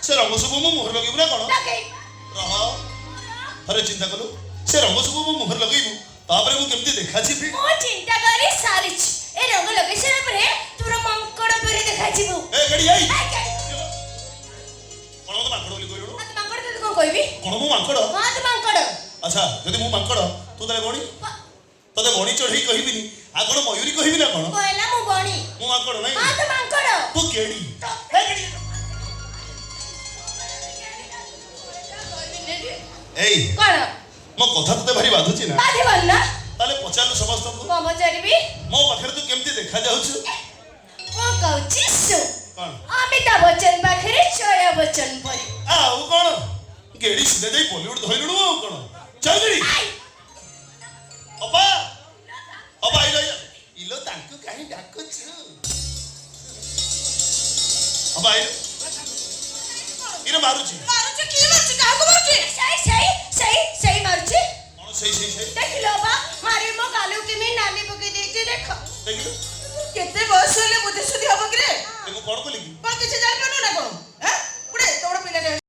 से रंग सब मो मुहर लगेबु ना कोन रह अरे चिंता कलु से रंग सब मो मुहर लगेबु तापरे मु केमती देखा छी मो चिंता करी सारी ए रंग लगे से परे तोर मंकड़ परे देखा जीवु ए गड़ी आई कोन मत मांकड़ बोली कइलो आ मंकड़ त कोन कहबी कोन मु मांकड़ हां त मंकड़ अच्छा जदि मु मांकड़ तू तले गणी तते गणी चढ़ी कहबिनी आ कोन मयूरी कहबी ना कोन कहला मु गणी मु मांकड़ नै हां त मंकड़ तू केडी ए गड़ी एई कोन मो कथा तते भारी बाधुची ना बाधे बन्ना ताले पचारलु समस्त को कम जरिबी मो पाखरे तू केमती देखा जाउछु ओ कहूची सु कोन अमिताभ बच्चन पाखरे जया बच्चन परे आउ कोन गेडी सिधे जाई बॉलीवुड धइलुनु आउ कोन चल गडी अपा अपा आइलो इलो तांकु काहे डाकुछु अपा आइलो इरे मारुची की मारुची काको मारुची सही मारुची कोन सही देखिलो बा मारे मो गालू के में नाली पके देती देखो देखिलो केते बयस होले बुद्धि सुधि हबो कि रे देखो कोन को लिखी कोन किछ जान पनु ना को